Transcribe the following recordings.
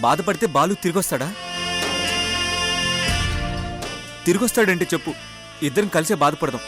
బాధపడితే బాలు తిరిగొస్తాడా? తిరిగొస్తాడంటే చెప్పు, ఇద్దరం కలిసే బాధపడదాం.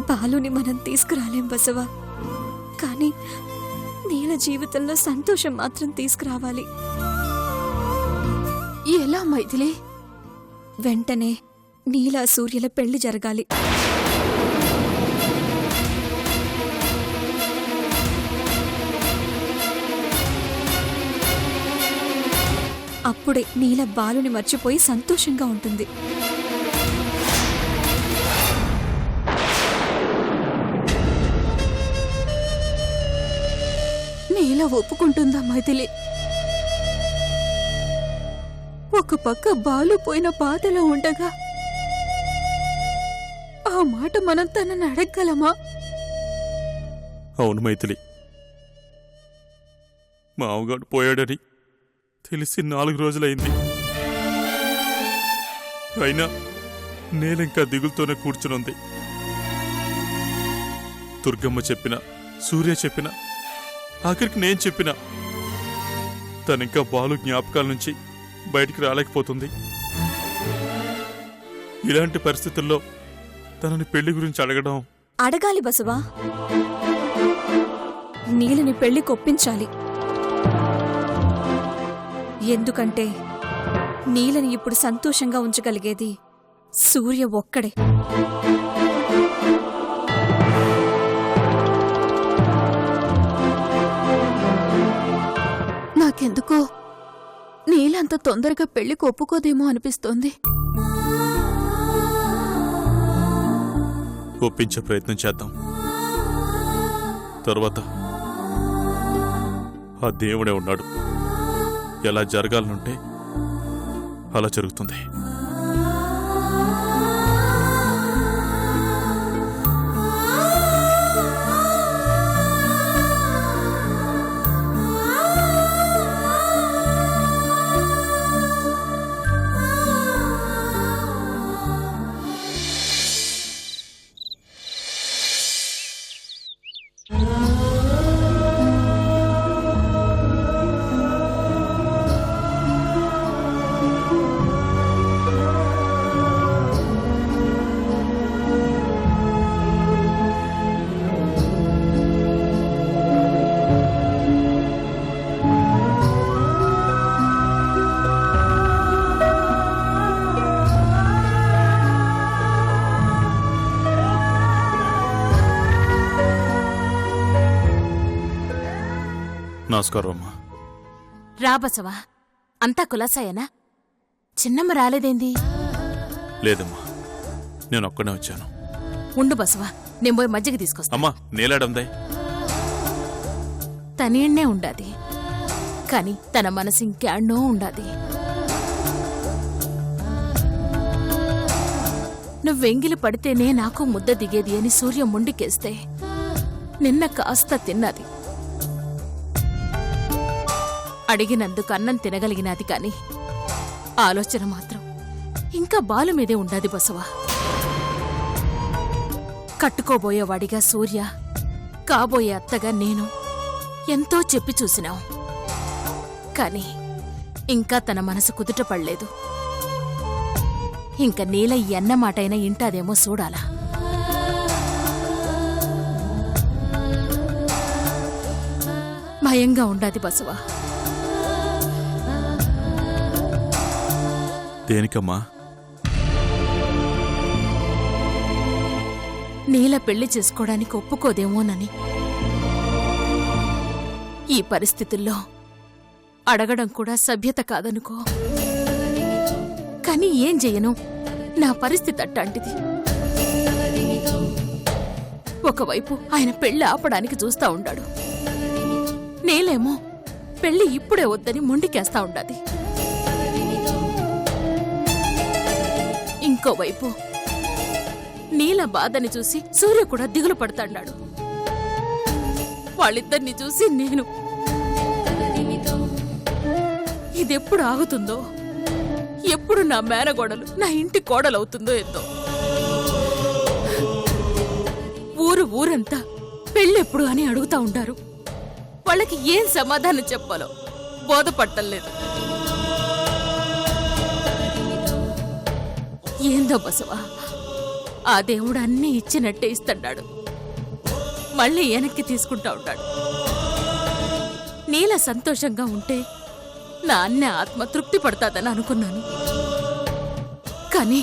బాలుని మనం తీసుకురాలేం బసవా, కానీ నీల జీవితంలో సంతోషం మాత్రం తీసుకురావాలి. ఎలా మైథిలి? వెంటనే నీల సూర్యుల పెళ్లి జరగాలి. అప్పుడే నీల బాలుని మర్చిపోయి సంతోషంగా ఉంటుంది. నీల ఒప్పుకుంటుందా మైథిలి? ఒక పక్క బాలు పోయిన బాధలో ఉండగా ఆ మాట మనం తనని అడగగలమా? అవును మైథిలి, మావగాడు పోయాడని తెలిసి 4 రోజులైంది. అయినా నేనింకా దిగులుతోనే కూర్చునుంది. దుర్గమ్మ చెప్పినా, సూర్య చెప్పినా, ఆఖరికి నేను చెప్పినా తనింకా బాలు జ్ఞాపకాల నుంచి బయటికి రాలేకపోతుంది. ఇలాంటి పరిస్థితుల్లో తనని పెళ్లి గురించి అడగాలి బసవా. నీలని పెళ్లి కొప్పించాలి. ఎందుకంటే నీలని ఇప్పుడు సంతోషంగా ఉంచగలిగేది సూర్య ఒక్కడే. నాకెందుకో నీలంత తొందరగా పెళ్లికి ఒప్పుకోదేమో అనిపిస్తోంది. ఒప్పించే ప్రయత్నం చేద్దాం. తర్వాత ఆ దేవుడే ఉన్నాడు. ఎలా జరగాలనుంటే అలా జరుగుతుంది. నమస్కారం అమ్మా. రా బసవా, అంతా కులాసాయనా? చిన్నమ్మ రాలేదేంది? లేదమ్మా, నేను ఒక్కడే వచ్చాను. ఉండు బసవా, నేను పోయి మజ్జిగ తీసుకొస్తా. అమ్మా, నేలాడందే. తనేనే ఉండాది, కాని తన మనసు ఇంకేడనో ఉండాది. నువ్వెంగిలి పడితేనే నాకు ముద్ద దిగేది అని సూర్య ముండికేస్తే నిన్న కాస్త తిన్నది. అడిగినందుకు అన్నం తినగలిగినది కాని ఆలోచన మాత్రం ఇంకా బాలు మీదే ఉండాది బసవా. కట్టుకోబోయేవాడిగా సూర్య, కాబోయే అత్తగా నేను ఎంతో చెప్పి చూసినాం. కాని ఇంకా తన మనసు కుదుట పడలేదు. ఇంక నీల ఈ అన్న మాటైనా ఇంటాదేమో చూడాలా. భయంగా ఉండాది బసవా. దేనికమ్మా? నీల పెళ్లి చేసుకోవడానికి ఒప్పుకోదేమోనని. ఈ పరిస్థితుల్లో అడగడం కూడా సభ్యత కాదనుకో. కాని ఏం చెయ్యను, నా పరిస్థితి అట్టాంటిది. ఒకవైపు ఆయన పెళ్లి ఆపడానికి చూస్తా ఉండాడు, నేలేమో పెళ్లి ఇప్పుడే వద్దని మొండికేస్తా ఉండాది. ఇంకోవైపు నీల బాధని చూసి సూర్య కూడా దిగులు పడతాడు. వాళ్ళిద్దరిని చూసి నేను ఇదెప్పుడు ఆగుతుందో, ఎప్పుడు నా మేనగోడలు నా ఇంటి కోడలవుతుందో ఎంతో. ఊరంతా పెళ్ళెప్పుడు అని అడుగుతా ఉంటారు. వాళ్ళకి ఏం సమాధానం చెప్పాలో బోధపట్టలేదు. ఏందో బసవా, ఆ దేవుడు అన్నీ ఇచ్చినట్టే ఇస్తాడు, మళ్ళీ వెనక్కి తీసుకుంటా ఉంటాడు. నీల సంతోషంగా ఉంటే నా అన్న ఆత్మ తృప్తి పడతాదని అనుకున్నాను. కానీ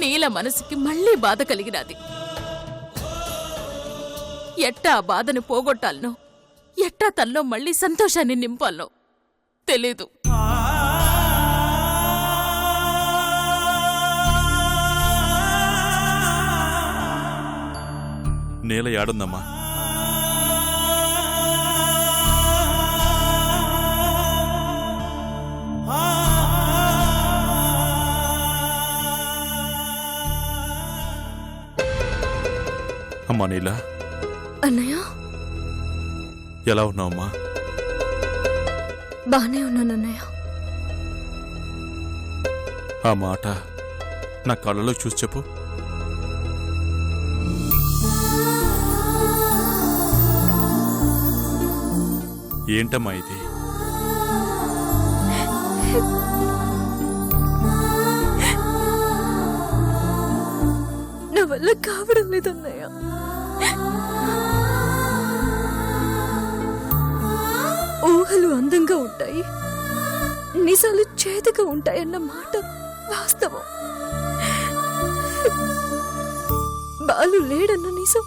నీల మనసుకి మళ్ళీ బాధ కలిగినది. ఎట్టా ఆ బాధను పోగొట్టాలనో, ఎట్టా తనలో మళ్ళీ సంతోషాన్ని నింపాలనో తెలీదు. నేల యాడుందమ్మా? అమ్మా నీలా, అన్నయ్య ఎలా ఉన్నావమ్మా? బానే ఉన్నానన్నయ్య. ఆ మాట నా కళ్ళలో చూసి చెప్పు. ఏంటమ్మా ఇది? నా వల్ల కావడం లేదన్నయ్య. ఊహలు అందంగా ఉంటాయి, నిజాలు చేదుగా ఉంటాయన్న మాట వాస్తవం. బాలు లేడన్న నిజం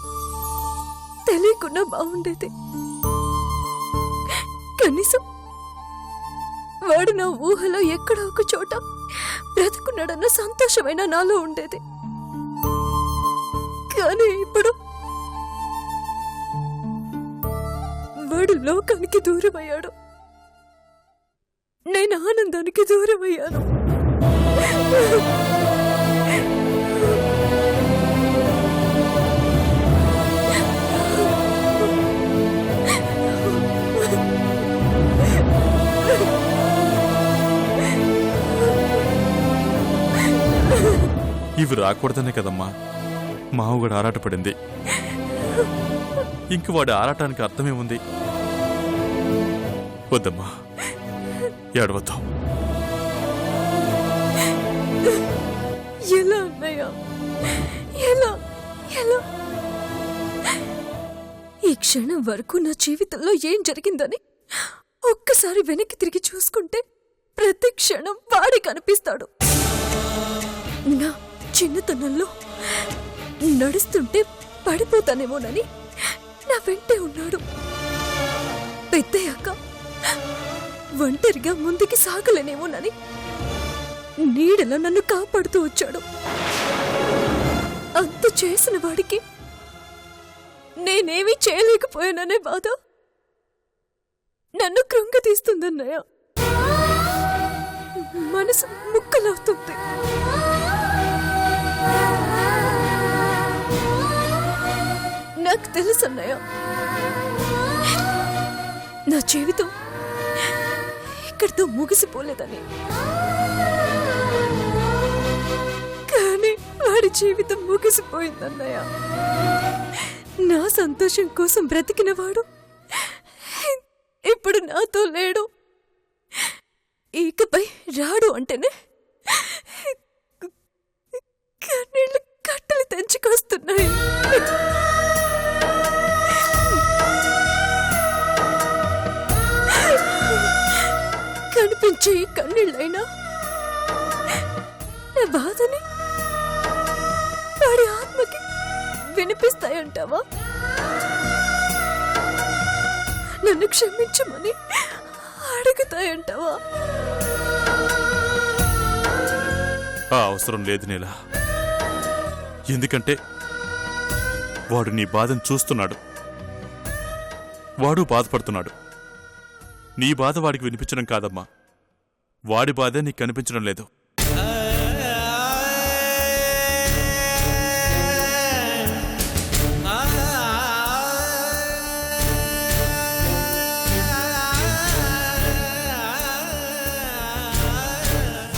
తెలియకుండా బాగుండేది. కనీసం వాడు నా ఊహలో ఎక్కడో ఒక చోట బ్రతుకున్నాడన్న సంతోషమైన నాలో ఉండేది. కానీ ఇప్పుడు వాడు లోకానికి దూరమయ్యాడు, నేను ఆనందానికి దూరమయ్యాను. ఇవి రాకూడదనే కదమ్మా మావుగడు ఆరాటపడింది. ఇంక వాడి ఆరాటానికి అర్థమేముంది? వద్దమ్మా, ఏడవద్దాం. ఎలా అన్నయ్య, ఎలా ఎలా? ఈ క్షణం వరకు నా జీవితంలో ఏం జరిగిందని ఒక్కసారి వెనక్కి తిరిగి చూసుకుంటే ప్రతి క్షణం వాడి కనిపిస్తాడు. నా చిన్నతనంలో నడుస్తుంటే పడిపోతానేమోనని నా వెంటే ఉన్నాడు. పెద్దయ్యాక ఒంటరిగా ముందుకి సాగలేనేమోనని నీడలో నన్ను కాపాడుతూ వచ్చాడు. అంత చేసిన వాడికి నేనేమీ చేయలేకపోయాననే బాధ నన్ను కృంగతీస్తుందన్నయ్య. మనసు ముక్కలవుతుంది. నాకు తెలుసన్నయ్య, నా జీవితం ఇక్కడితో ముగిసిపోలేదని. కానీ వాడి జీవితం ముగిసిపోయిందన్నయ్య. నా సంతోషం కోసం బ్రతికినవాడు ఇప్పుడు నాతో లేడు. ఇకపై రాడు అంటేనే కన్నీళ్ళు కట్టలు తెంచుకొస్తున్నాయి. కనిపించే ఈ కన్నీళ్ళైనా నా బాధని వాడి ఆత్మకి వినిపిస్తాయంటావా? నన్ను క్షమించమని అడుగుతాయంటావా? ఆ అవసరం లేదు నీలా. ఎందుకంటే వాడు నీ బాధను చూస్తున్నాడు, వాడు బాధపడుతున్నాడు. నీ బాధ వాడికి వినిపించడం కాదమ్మా, వాడి బాధే నీకు కనిపించడం లేదు.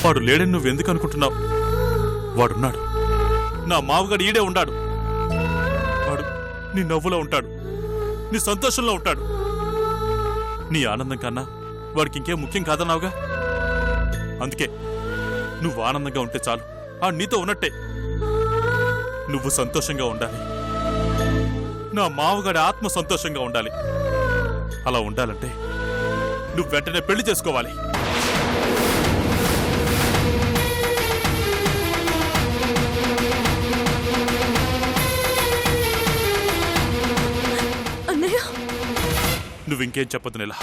వాడు లేడని నువ్వెందుకు అనుకుంటున్నావు? వాడున్నాడు. నా మావగాడు ఈడే ఉన్నాడు. వాడు నీ నవ్వులో ఉంటాడు, నీ సంతోషంలో ఉంటాడు. నీ ఆనందం కన్నా వాడికి ఇంకేం ముఖ్యం కాదన్నావుగా. అందుకే నువ్వు ఆనందంగా ఉంటే చాలు, ఆ నీతో ఉన్నట్టే. నువ్వు సంతోషంగా ఉండాలి, నా మావగాడి ఆత్మ సంతోషంగా ఉండాలి. అలా ఉండాలంటే నువ్వు వెంటనే పెళ్లి చేసుకోవాలి. అన్నయ్య, నువ్వింకేం చెప్పదు నెల.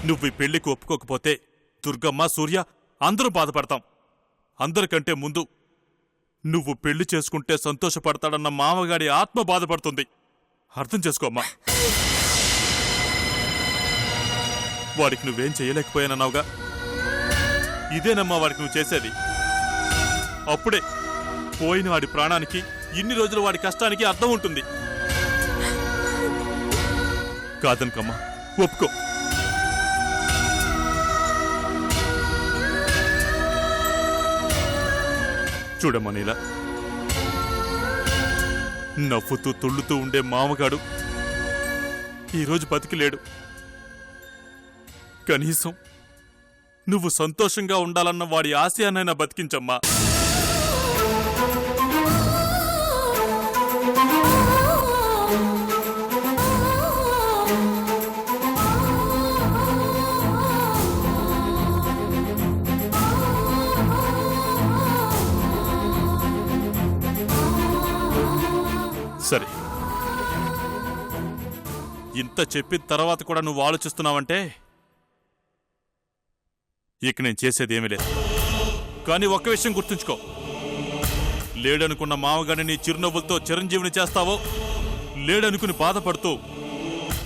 నువ్వు ఈ పెళ్లికి ఒప్పుకోకపోతే దుర్గమ్మ, సూర్య అందరూ బాధపడతాం. అందరికంటే ముందు నువ్వు పెళ్లి చేసుకుంటే సంతోషపడతాడన్న మామగాడి ఆత్మ బాధపడుతుంది. అర్థం చేసుకోమ్మా. వాడికి నువ్వేం చేయలేకపోయానన్నావుగా, ఇదేనమ్మా వాడికి నువ్వు చేసేది. అప్పుడే పోయిన వాడి ప్రాణానికి, ఇన్ని రోజులు వాడి కష్టానికి అర్థం ఉంటుంది. కాదనుకమ్మా, ఒప్పుకో. చూడమ్మా నీలా, నవ్వుతూ తుళ్ళుతూ ఉండే మామగాడు ఈరోజు బతికిలేడు. కనీసం నువ్వు సంతోషంగా ఉండాలన్న వాడి ఆశయాన్నైనా బతికించమ్మా. సరే, ఇంత చెప్పిన తర్వాత కూడా నువ్వు ఆలోచిస్తున్నావంటే ఇక నేను చేసేదేమీ లేదు. కానీ ఒక్క విషయం గుర్తుంచుకో, లేడనుకున్న మామగారిని నీ చిరునవ్వులతో చిరంజీవిని చేస్తావో, లేడనుకుని బాధపడుతూ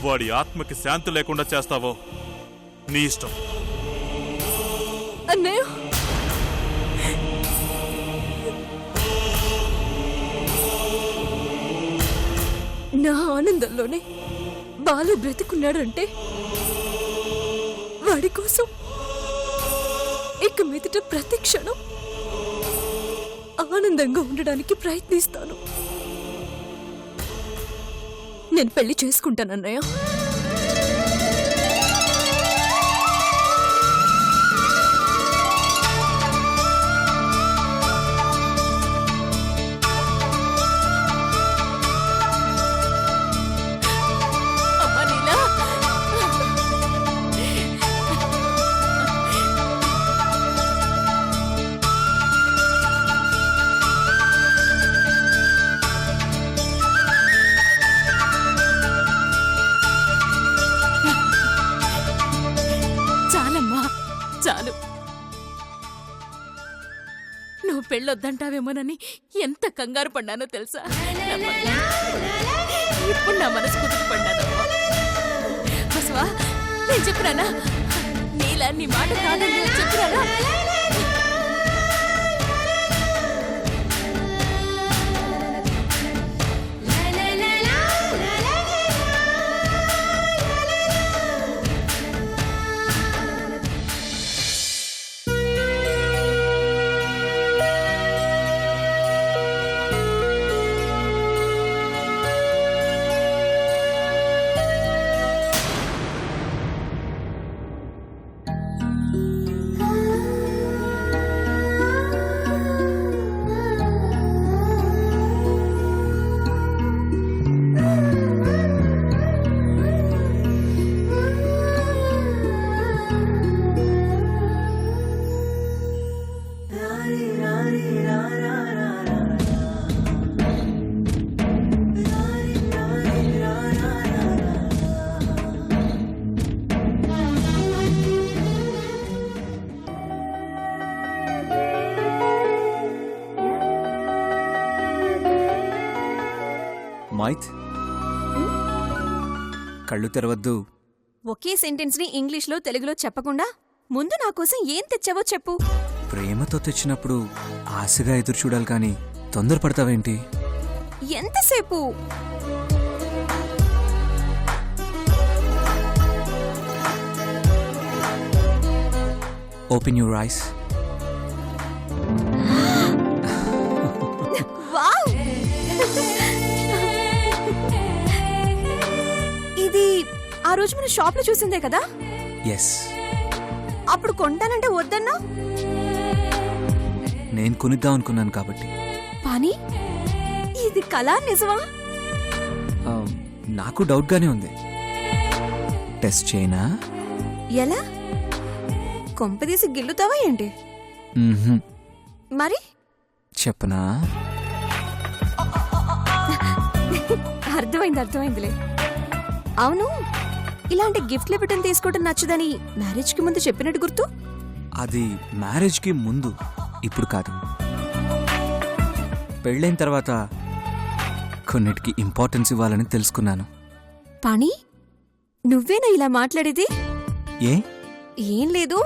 వాడి ఆత్మకి శాంతి లేకుండా చేస్తావో నీ ఇష్టం. అన్నయ్య, నా ఆనందంలోనే బాలు బ్రతికున్నాడంటే వాడి కోసం ఇక మీదట ప్రతి క్షణం ఆనందంగా ఉండడానికి ప్రయత్నిస్తాను. నేను పెళ్లి చేసుకుంటానన్నయ్య. చాలు, నువ్వు పెళ్ళొద్దంటావేమోనని ఎంత కంగారు పడ్డానో తెలుసా? ఇప్పుడు నా మనసు కుదురు పడ్డానమ్మా. బసవా, నేను చెప్పినానా? నీలా నీ మాట కాదని చెప్పినానా? మైత్, కళ్ళు తెరవద్దు. ఒకే సెంటెన్స్ ని ఇంగ్లీష్లో తెలుగులో చెప్పకుండా ముందు నా కోసం ఏం తెచ్చావో చెప్పు. ప్రేమతో తెచ్చినప్పుడు ఆశగా ఎదురు చూడాలి, కానీ తొందరపడతావేంటి? ఎంతసేపు? Open your eyes. వావ్! ఇది ఆ రోజు మన షాప్ లో చూసిందే కదా? ఎస్, అప్పుడు కొంటానంటే వద్దన్నా. నేను కొనిద్దాం అనుకున్నాను కాబట్టి. పానీ, ఇది కళా నిజమా? నాకు డౌట్గానే ఉంది. టెస్ట్ చేయనా? ఎలా? కొంపదీసి గిల్లుతావా ఏంటి? మ్మ్హ్మ్. మరి చెప్పనా? అర్థమైందిలే. అవును, ఇలాంటి గిఫ్ట్లు ఇవ్వటం తీసుకోవటం నచ్చదని మ్యారేజ్కి ముందు చెప్పినట్టు గుర్తు. అది మ్యారేజ్కి ముందు, ఇప్పుడు కాదు. పెళ్ళైన తర్వాత కొన్నిటికి ఇంపార్టెన్స్ ఇవ్వాలని తెలుసుకున్నాను. పాణి, నువ్వేనా ఇలా మాట్లాడేది? ఏ? ఏం లేదు,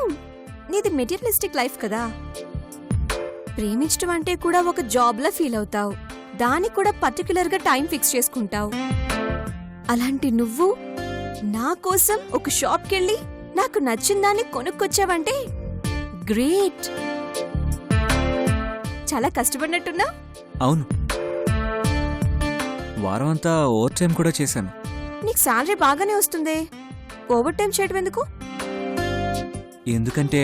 నీది మెటీరియలిస్టిక్ లైఫ్ కదా. ప్రేమించడం అంటే కూడా ఒక జాబ్లా ఫీల్ అవుతావు. దానికి కూడా పర్టికులర్ గా టైం ఫిక్స్ చేసుకుంటావు. అలాంటి నువ్వు నా కోసం ఒక షాప్కి వెళ్ళి నాకు నచ్చిన దాన్ని కొనుక్కొచ్చావంటే గ్రేట్. చాలా కష్టపడినట్టున్నా. అవును, వారం అంతా ఓవర్ టైం కూడా చేశాను. నీకు శాలరీ బాగానే వస్తుందే, ఓవర్ టైం చేయడం ఎందుకు? ఎందుకంటే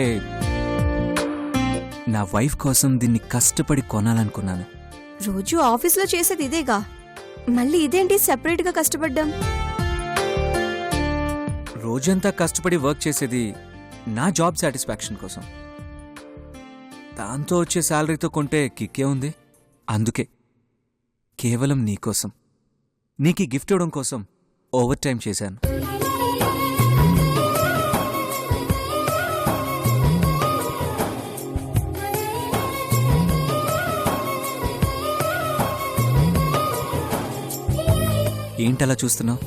నా వైఫ్ కోసం దీన్ని కష్టపడి కొనాలనుకున్నాను. రోజు ఆఫీస్లో చేసేది ఇదేగా, మళ్ళీ ఇదేంటి సెపరేట్ గా కష్టపడ్డాం? రోజంతా కష్టపడి వర్క్ చేసేది నా జాబ్ సాటిస్ఫాక్షన్ కోసం. దాంతో వచ్చే శాలరీతో కొంటే కిక్కే ఉంది. అందుకే కేవలం నీకోసం, నీకు ఈ గిఫ్ట్ ఇవ్వడం కోసం ఓవర్ టైం చేశాను. ఏంటలా చూస్తున్నావు?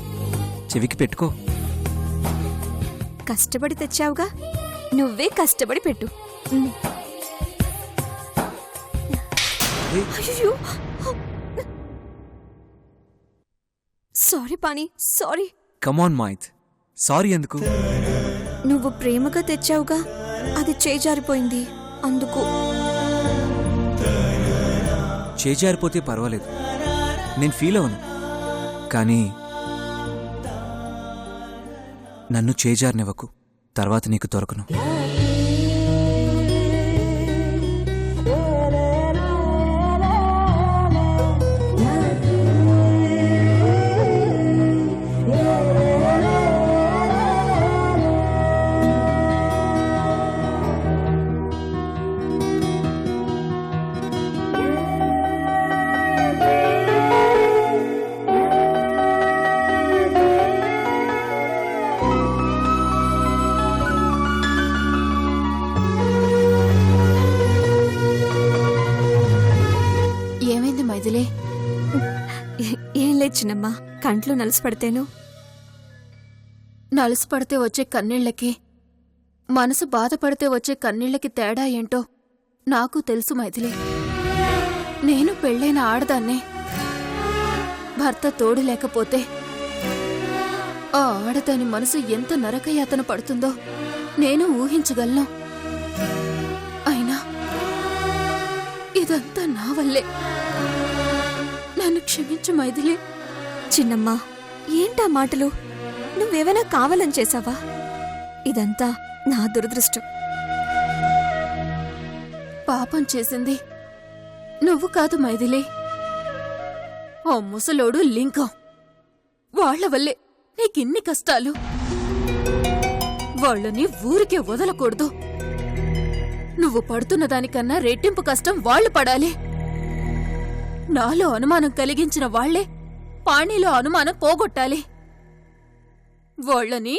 చెవికి పెట్టుకో. కష్టపడి తెచ్చావుగా, నువ్వే కష్టపడి పెట్టు. అయ్యో, సారీ పాణి, సారీ. కమాన్ మైత్, సారీ ఎందుకు? నువ్వు ప్రేమగా తెచ్చావుగా, అది చేజారిపోయింది అందుకు. చేజారిపోతే పర్వాలేదు, నేను ఫీల్ అవను. కానీ నన్ను చేజారనివ్వకు, తర్వాత నీకు దొరకను. ఏమైంది మైథిలి? ఏం లేదు చిన్నమ్మా, కంట్లో నలుసు పడితేను. నలుసు పడితే వచ్చే కన్నీళ్లకి, మనసు బాధపడితే వచ్చే కన్నీళ్లకి తేడా ఏంటో నాకు తెలుసు మైథిలి. నేను పెళ్ళైన ఆడదాన్నే. భర్త తోడు లేకపోతే ఆ ఆడదాని మనసు ఎంత నరకయాతన పడుతుందో నేను ఊహించగలను. అయినా ఇదంతా నా వల్లే. నన్ను క్షమించు మైథిలి. చిన్నమ్మా, ఏంటా మాటలు? నువ్వేమైనా కావాలని చేసావా? ఇదంతా నా దురదృష్టం. పాపం చేసింది నువ్వు కాదు మైథిలి, ఓ ముసలోడు లింగం. వాళ్ల వల్లే నీకిన్ని కష్టాలు. వాళ్ళని ఊరికే వదలకూడదు. నువ్వు పడుతున్న దానికన్నా రెట్టింపు కష్టం వాళ్ళు పడాలి. నాలో అనుమానం కలిగించిన వాళ్లే పాణిలో అనుమానం పోగొట్టాలి. వాళ్ళని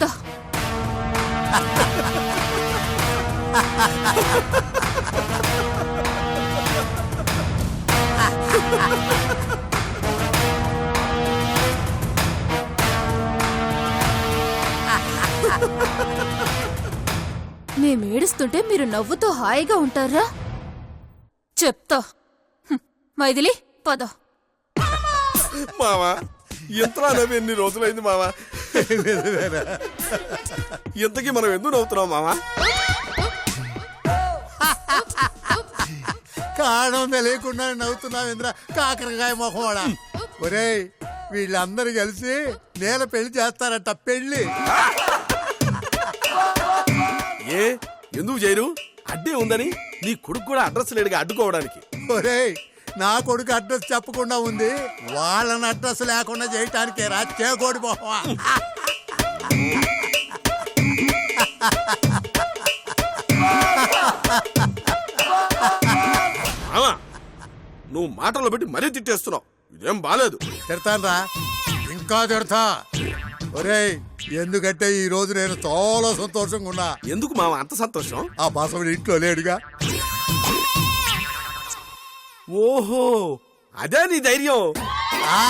దా. మేమేడుస్తుంటే మీరు నవ్వుతో హాయిగా ఉంటారా? చెప్తా. మైథిలి, పద. మావా ఎంతలా నవ్వి ఎన్ని రోజులైంది మావా. ఇంతకీ మనం ఎందుకు నవ్వుతున్నాం మావా? కారణం తెలియకుండా నవ్వుతున్నావు ఇంద్ర కాకరకాయ మొహవాడా. ఒరేయ్ వీళ్ళందరూ కలిసి నేల పెళ్లి చేస్తారట. పెళ్లి ఏ ఎందుకు చేయరు? అడ్డే ఉందని నీ కొడుకు కూడా అడ్రస్ లేడుగా అడ్డుకోవడానికి. ఒరేయ్ నా కొడుకు అడ్రస్ చెప్పకుండా ఉంది, వాళ్ళని అడ్రస్ లేకుండా చేయటానికే రా చేకోడి మొహమా. మావా నువ్వు మాటల్లో పెట్టి మరీ తిట్టేస్తున్నావు. ఇదేం బాలేదు. తిడతాన్రా, ఇంకా తిడతా. ఒరేయ్ ఎందుకంటే ఈ రోజు నేను చాలా సంతోషంగా ఉన్నా. ఎందుకు మావా అంత సంతోషం? ఆ బసవుడు ఇంట్లో లేడుగా. ఓహో అదే నీ ధైర్యం. ఆ